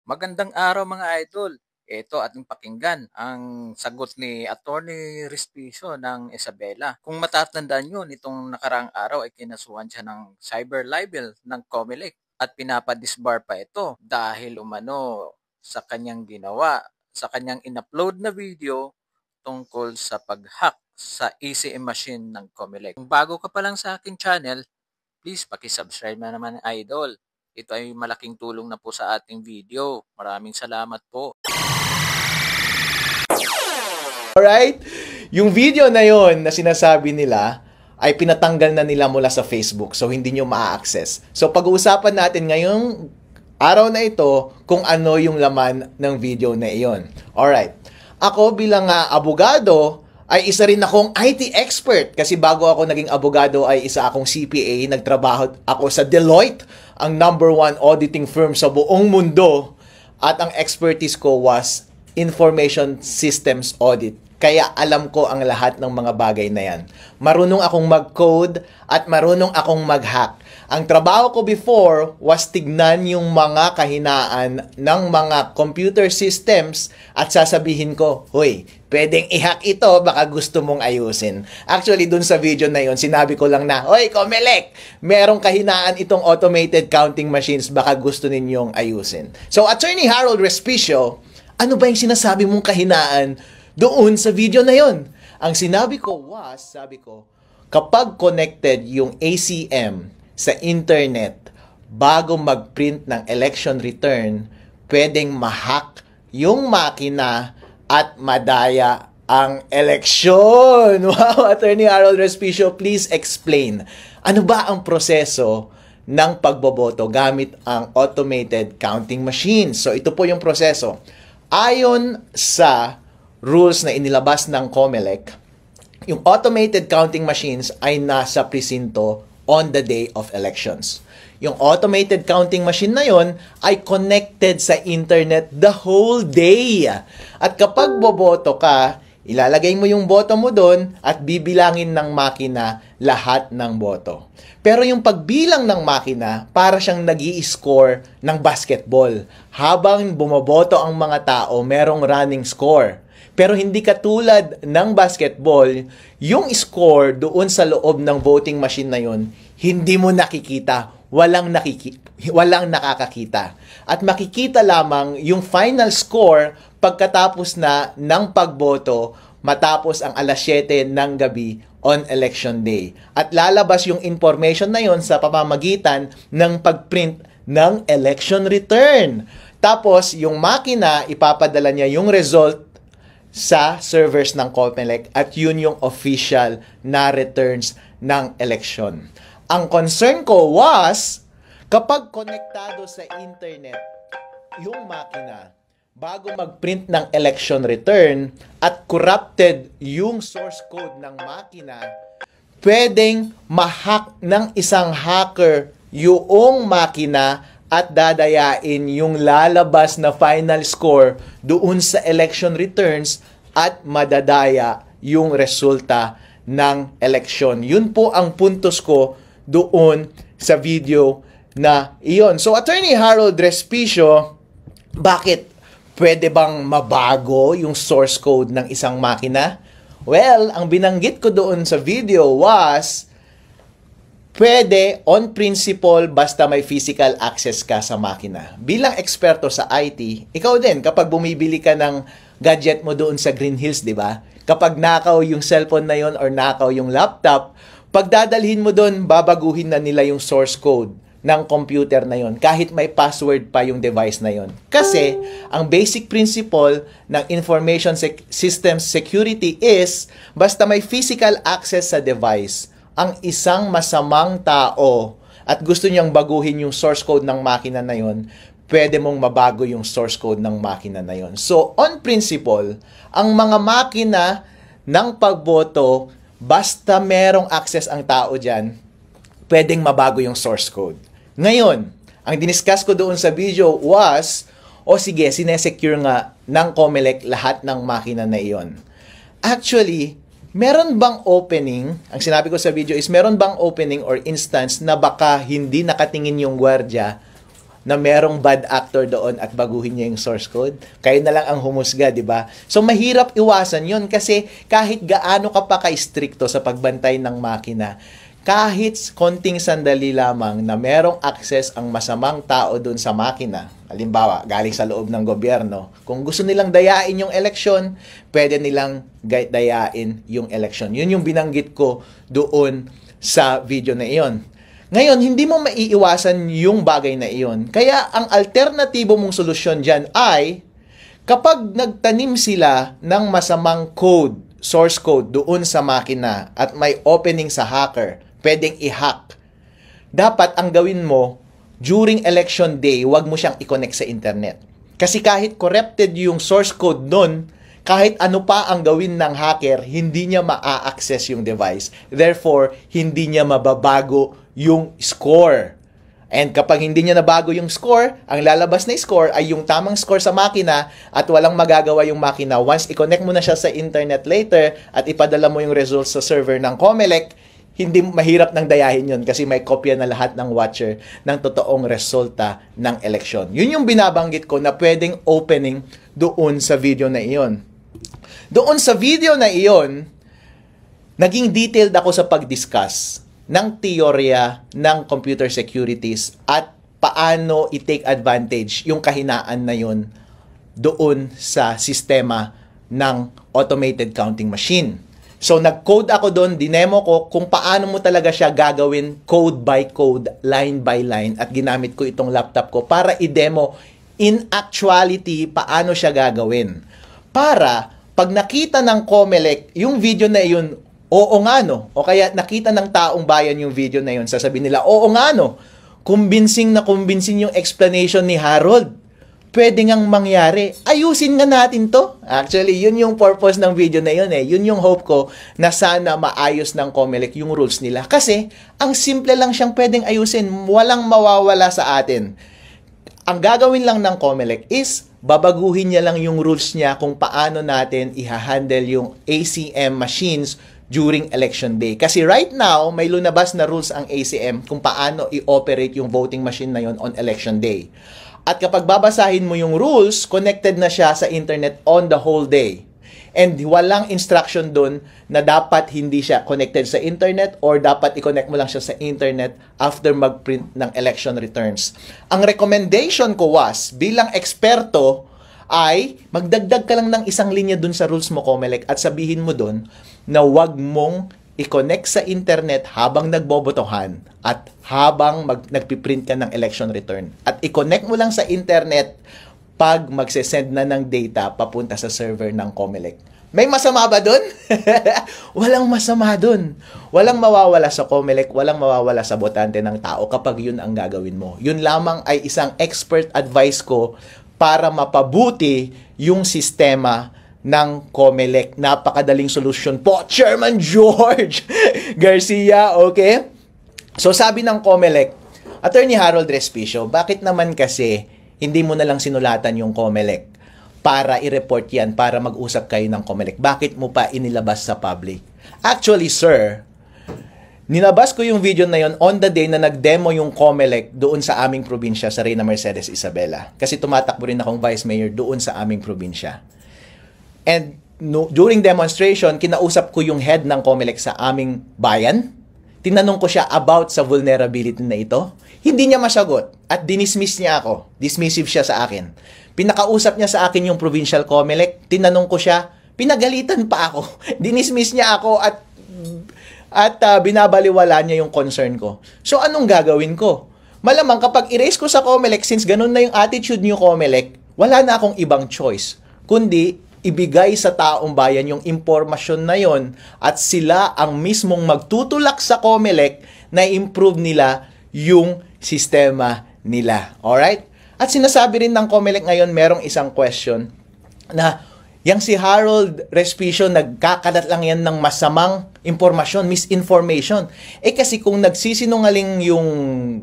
Magandang araw mga idol. Ito ating pakinggan ang sagot ni Attorney Respicio ng Isabela. Kung matatandaan nyo, nitong nakaraang araw ay kinasuhan siya ng cyber libel ng COMELEC at pinapadisbar pa ito dahil umano sa kanyang ginawa, sa kanyang in-upload na video tungkol sa pag-hack sa ECM machine ng COMELEC. Kung bago ka pa lang sa aking channel, please pakisubscribe na naman idol. Ito ay malaking tulong na po sa ating video. Maraming salamat po. Alright? Yung video na yon na sinasabi nila ay pinatanggal na nila mula sa Facebook. So, hindi nyo ma-access. So, pag-uusapan natin ngayong araw na ito kung ano yung laman ng video na iyon. Alright. Ako bilang abogado, ay isa rin akong IT expert kasi bago ako naging abogado ay isa akong CPA, nagtrabaho ako sa Deloitte, ang #1 auditing firm sa buong mundo, at ang expertise ko was information systems audit. Kaya alam ko ang lahat ng mga bagay na yan. Marunong akong mag-code at marunong akong mag-hack. Ang trabaho ko before was tignan yung mga kahinaan ng mga computer systems at sasabihin ko, "Hoy, pwedeng i-hack ito, baka gusto mong ayusin." Actually, dun sa video na yon, sinabi ko lang na, "Hoy, COMELEC, merong kahinaan itong automated counting machines, baka gusto ninyong ayusin." So, Attorney Harold Respicio, ano ba yung sinasabi mong kahinaan doon sa video na yon? Ang sinabi ko was, sabi ko, kapag connected yung ACM sa internet bago mag-print ng election return, pwedeng ma-hack yung makina at madaya ang eleksyon. Wow, Attorney Harold Respicio, please explain. Ano ba ang proseso ng pagboboto gamit ang automated counting machine? So, ito po yung proseso. Ayon sa rules na inilabas ng COMELEC, yung automated counting machines ay nasa presinto on the day of elections. Yung automated counting machine na yon ay connected sa internet the whole day. At kapag boboto ka, ilalagay mo yung boto mo doon at bibilangin ng makina lahat ng boto. Pero yung pagbilang ng makina, para siyang nag-i-score ng basketball. Habang bumoboto ang mga tao, merong running score. Pero hindi katulad ng basketball, yung score doon sa loob ng voting machine na yun, hindi mo nakikita, walang nakakakita. At makikita lamang yung final score pagkatapos na ng pagboto, matapos ang 7:00 ng gabi on election day. At lalabas yung information na yon sa pamamagitan ng pagprint ng election return. Tapos, yung makina, ipapadala niya yung result sa servers ng COMELEC at yun yung official na returns ng election. Ang concern ko was, kapag konektado sa internet yung makina, bago mag-print ng election return at corrupted yung source code ng makina, pwedeng ma-hack ng isang hacker yung makina at dadayain yung lalabas na final score doon sa election returns at madadaya yung resulta ng election. Yun po ang puntos ko doon sa video na iyon. So, Attorney Harold Respicio, bakit pwede bang mabago yung source code ng isang makina? Well, ang binanggit ko doon sa video was, pwede on principle basta may physical access ka sa makina. Bilang eksperto sa IT, ikaw din, kapag bumibili ka ng gadget mo doon sa Green Hills, di ba? Kapag nakaw yung cellphone na yon or nakaw yung laptop, pagdadalhin mo doon, babaguhin na nila yung source code ng computer na yon kahit may password pa yung device na yon. Kasi, ang basic principle ng information system security is, basta may physical access sa device, ang isang masamang tao at gusto niyang baguhin yung source code ng makina na yon, pwede mong mabago yung source code ng makina na yon. So, on principle, ang mga makina ng pagboto, basta merong access ang tao dyan, pwedeng mabago yung source code. Ngayon, ang diniscuss ko doon sa video was, sige, sinesecure nga ng COMELEC lahat ng makina na iyon. Actually, meron bang opening, ang sinabi ko sa video is, meron bang opening or instance na baka hindi nakatingin yung gwardya na merong bad actor doon at baguhin niya yung source code? Kayo na lang ang humusga, di ba? So, mahirap iwasan yon kasi kahit gaano ka pa ka-stricto sa pagbantay ng makina, kahit konting sandali lamang na merong access ang masamang tao doon sa makina, halimbawa, galing sa loob ng gobyerno, kung gusto nilang dayain yung eleksyon, pwede nilang dayain yung eleksyon. Yun yung binanggit ko doon sa video na iyon. Ngayon, hindi mo maiiwasan yung bagay na iyon. Kaya, ang alternatibo mong solusyon dyan ay, kapag nagtanim sila ng masamang code, source code, doon sa makina at may opening sa hacker, pwedeng i-hack. Dapat ang gawin mo, during election day, wag mo siyang i-connect sa internet. Kasi kahit corrupted yung source code nun, kahit ano pa ang gawin ng hacker, hindi niya ma-access yung device. Therefore, hindi niya mababago yung score. And kapag hindi niya nabago yung score, ang lalabas na score ay yung tamang score sa makina at walang magagawa yung makina. Once i-connect mo na siya sa internet later at ipadala mo yung results sa server ng COMELEC, hindi mahirap nang dayahin yun kasi may kopya na lahat ng watcher ng totoong resulta ng eleksyon. Yun yung binabanggit ko na pwedeng opening doon sa video na iyon. Doon sa video na iyon, naging detailed ako sa pag-discuss ng teorya ng computer securities at paano i-take advantage yung kahinaan na yun doon sa sistema ng automated counting machine. So, nag-code ako doon, dinemo ko kung paano mo talaga siya gagawin code by code, line by line, at ginamit ko itong laptop ko para i-demo in actuality paano siya gagawin. Para, pag nakita ng COMELEC yung video na yun, oo nga no, o kaya nakita ng taong bayan yung video na yun, sasabihin nila, oo nga no, convincing na convincing yung explanation ni Harold. Pwede ngang mangyari. Ayusin nga natin to. Actually, yun yung purpose ng video na yun eh. Yun yung hope ko na sana maayos ng COMELEC yung rules nila. Kasi, ang simple lang siyang pwedeng ayusin. Walang mawawala sa atin. Ang gagawin lang ng COMELEC is, babaguhin niya lang yung rules niya kung paano natin i-handle yung ACM machines during election day. Kasi right now, may lunabas na rules ang ACM kung paano i-operate yung voting machine na yun on election day. At kapag babasahin mo yung rules, connected na siya sa internet on the whole day. And walang instruction dun na dapat hindi siya connected sa internet or dapat i-connect mo lang siya sa internet after mag-print ng election returns. Ang recommendation ko was, bilang eksperto, ay magdagdag ka lang ng isang linya dun sa rules mo, COMELEC, at sabihin mo dun na wag mong i-connect sa internet habang nagbobotohan at habang nagpiprint ka ng election return. At i-connect mo lang sa internet pag magsesend na ng data papunta sa server ng COMELEC. May masama ba dun? Walang masama dun. Walang mawawala sa COMELEC, walang mawawala sa botante ng tao kapag yun ang gagawin mo. Yun lamang ay isang expert advice ko para mapabuti yung sistema ng COMELEC. Napakadaling solusyon po, Chairman George Garcia, okay? So sabi ng COMELEC, Attorney Harold Respicio, bakit naman kasi hindi mo na lang sinulatan yung COMELEC para i-report yan, para mag-usap kayo ng COMELEC? Bakit mo pa inilabas sa public? Actually, sir, ninabas ko yung video na yon on the day na nag-demo yung COMELEC doon sa aming probinsya, sa Reyna Mercedes Isabela. Kasi tumatakbo rin akong vice mayor doon sa aming probinsya. And during demonstration, kinausap ko yung head ng COMELEC sa aming bayan. Tinanong ko siya about sa vulnerability na ito. Hindi niya masagot at dinismiss niya ako. Dismissive siya sa akin. Pinakausap niya sa akin yung provincial COMELEC. Tinanong ko siya, pinagalitan pa ako. Dinismiss niya ako at binabaliwala niya yung concern ko. So anong gagawin ko? Malamang kapag erase ko sa COMELEC, since ganun na yung attitude niyo COMELEC, wala na akong ibang choice kundi ibigay sa taong bayan yung impormasyon na yon at sila ang mismong magtutulak sa COMELEC na improve nila yung sistema nila. Alright? At sinasabi rin ng COMELEC ngayon, merong isang question na yang si Harold Respicio, nagkakalat lang yan ng masamang impormasyon, misinformation. Kasi kung nagsisinungaling yung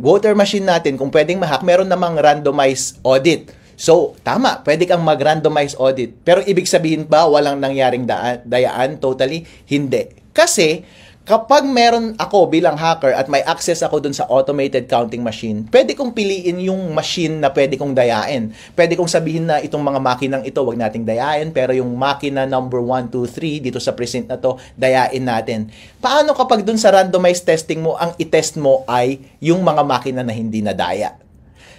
voter machine natin, kung pwedeng ma-hack, meron namang randomized audit. So, tama, pwede kang mag-randomize audit. Pero ibig sabihin ba walang nangyaring dayaan? Totally, hindi. Kasi, Kapag meron ako bilang hacker at may access ako dun sa automated counting machine, pwede kong piliin yung machine na pwede kong dayain. Pwede kong sabihin na itong mga makinang ito, wag nating dayain, pero yung makina number 1, 2, 3 dito sa precinct na to, dayain natin. Paano kapag dun sa randomized testing mo, ang itest mo ay yung mga makina na hindi nadaya?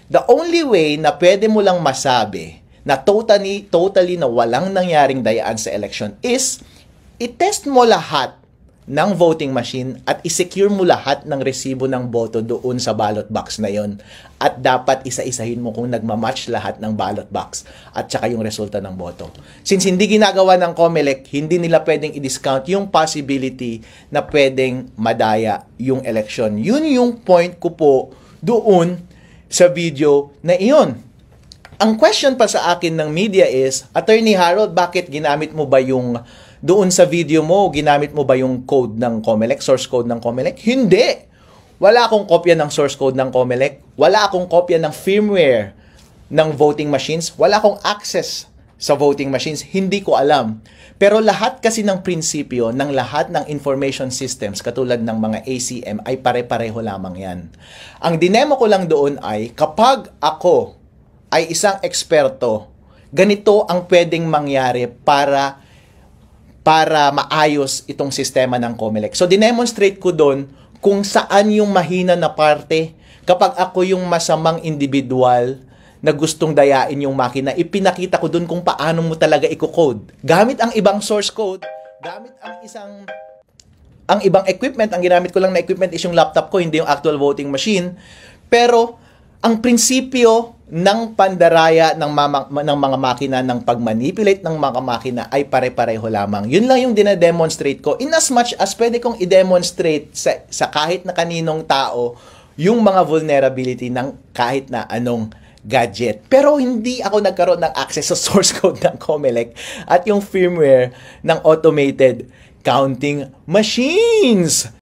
The only way na pwede mo lang masabi na totally na walang nangyaring dayaan sa election is itest mo lahat ng voting machine at isecure mo lahat ng resibo ng boto doon sa ballot box na yon. At dapat isa-isahin mo kung nagmamatch lahat ng ballot box at saka yung resulta ng boto. Since hindi ginagawa ng COMELEC, hindi nila pwedeng i-discount yung possibility na pwedeng madaya yung election. Yun yung point ko po doon sa video na iyon. Ang question pa sa akin ng media is, Attorney Harold, bakit ginamit mo ba yung doon sa video mo, ginamit mo ba yung code ng COMELEC, source code ng COMELEC? Hindi! Wala akong kopya ng source code ng COMELEC. Wala akong kopya ng firmware ng voting machines. Wala akong access sa voting machines. Hindi ko alam. Pero lahat kasi ng prinsipyo ng lahat ng information systems katulad ng mga ACM ay pare-pareho lamang yan. Ang dinemo ko lang doon ay kapag ako ay isang eksperto, ganito ang pwedeng mangyari para maayos itong sistema ng COMELEC. So, dinemonstrate ko doon kung saan yung mahina na parte. Kapag ako yung masamang individual na gustong dayain yung makina, ipinakita ko doon kung paano mo talaga i-code. Gamit ang ibang source code, gamit ang ibang equipment. Ang ginamit ko lang na equipment is yung laptop ko, hindi yung actual voting machine. Pero, ang prinsipyo ng pandaraya ng mga makina, ng pagmanipulate ng mga makina ay pare-pareho lamang. Yun lang yung dinedemonstrate ko. In as much as pwede kong i-demonstrate sa kahit na kaninong tao yung mga vulnerability ng kahit na anong gadget. Pero hindi ako nagkaroon ng access sa source code ng COMELEC at yung firmware ng automated counting machines.